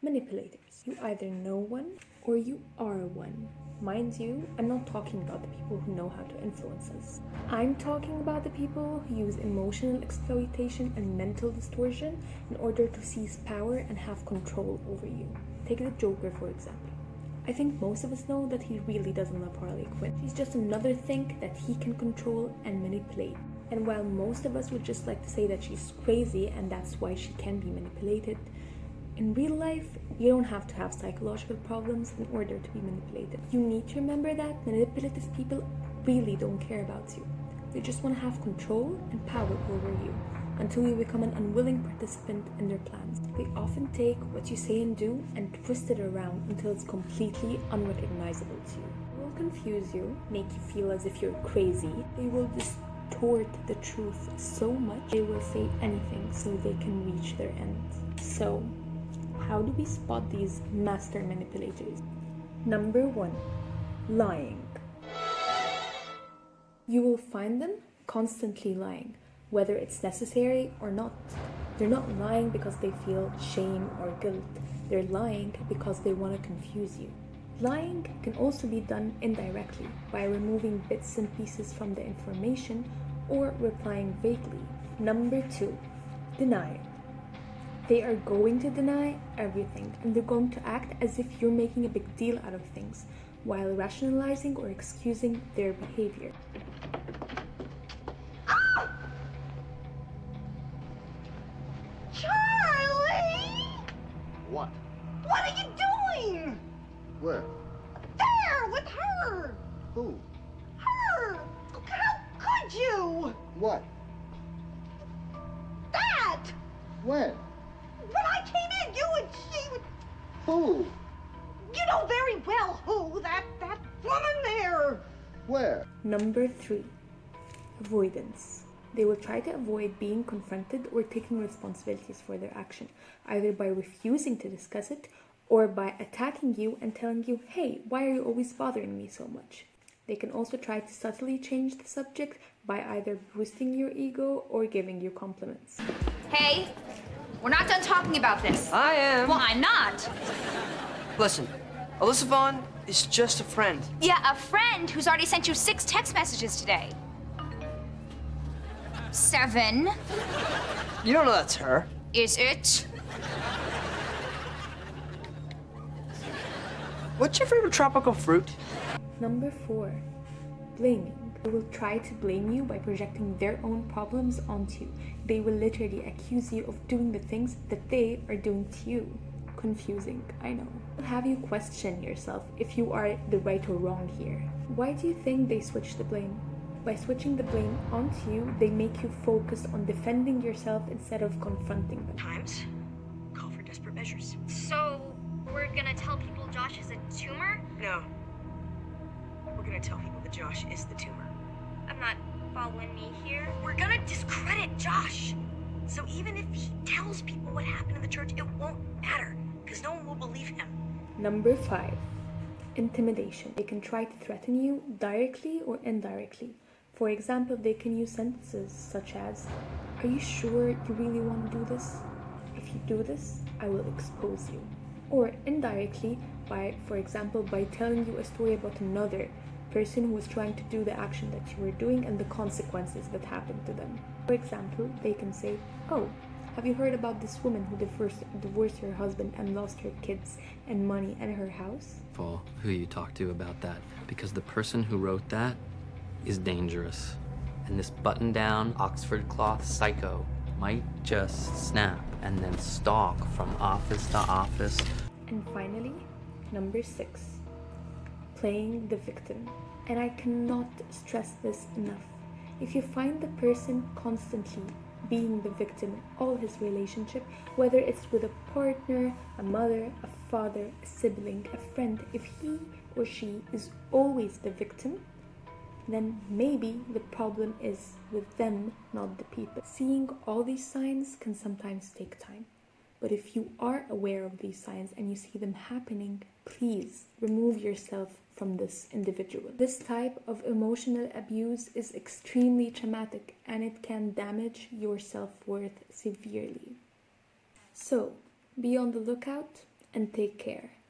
Manipulators. You either know one or you are one. Mind you, I'm not talking about the people who know how to influence us. I'm talking about the people who use emotional exploitation and mental distortion in order to seize power and have control over you. Take the Joker, for example. I think most of us know that he really doesn't love Harley Quinn. She's just another thing that he can control and manipulate. And while most of us would just like to say that she's crazy and that's why she can be manipulated, in real life, you don't have to have psychological problems in order to be manipulated. You need to remember that manipulative people really don't care about you. They just want to have control and power over you until you become an unwilling participant in their plans. They often take what you say and do and twist it around until it's completely unrecognizable to you. They will confuse you, make you feel as if you're crazy. They will distort the truth so much, they will say anything so they can reach their end. So, how do we spot these master manipulators? Number 1. Lying. You will find them constantly lying, whether it's necessary or not. They're not lying because they feel shame or guilt. They're lying because they want to confuse you. Lying can also be done indirectly by removing bits and pieces from the information or replying vaguely. Number 2. Denial. They are going to deny everything and they're going to act as if you're making a big deal out of things while rationalizing or excusing their behavior. Charlie! What? What are you doing? Where? There, with her! Who? Her! How could you? What? That! When? When I came in, you and she... Who? You know very well who, that woman there! Where? Number 3. Avoidance. They will try to avoid being confronted or taking responsibilities for their action, either by refusing to discuss it or by attacking you and telling you, hey, why are you always bothering me so much? They can also try to subtly change the subject by either boosting your ego or giving you compliments. Hey, we're not done talking about this. I am. Well, I'm not. Listen, Alyssa Vaughn is just a friend. Yeah, a friend who's already sent you 6 text messages today. 7. You don't know that's her. Is it? What's your favorite tropical fruit? Number 4. Blaming. They will try to blame you by projecting their own problems onto you. They will literally accuse you of doing the things that they are doing to you. Confusing, I know. They'll have you question yourself if you are the right or wrong here. Why do you think they switch the blame? By switching the blame onto you, they make you focus on defending yourself instead of confronting them. Times call for desperate measures. So, we're gonna tell people Josh is a tumor? No. We're gonna tell people that Josh is the tumor. I'm not following me here. We're gonna discredit Josh. So even if he tells people what happened in the church, it won't matter, because no one will believe him. Number 5. Intimidation. They can try to threaten you directly or indirectly. For example, they can use sentences such as, are you sure you really want to do this? If you do this, I will expose you. Or indirectly, for example, by telling you a story about another person who was trying to do the action that you were doing and the consequences that happened to them. For example, they can say, oh, have you heard about this woman who divorced her husband and lost her kids and money and her house? Who you talk to about that, because the person who wrote that is dangerous. And this button-down Oxford cloth psycho might just snap and then stalk from office to office. And finally, number 6. Playing the victim. And I cannot stress this enough. If you find the person constantly being the victim in all his relationship, whether it's with a partner, a mother, a father, a sibling, a friend, if he or she is always the victim, then maybe the problem is with them, not the people. Seeing all these signs can sometimes take time. But if you are aware of these signs and you see them happening, please remove yourself from this individual. This type of emotional abuse is extremely traumatic and it can damage your self-worth severely. So, be on the lookout and take care.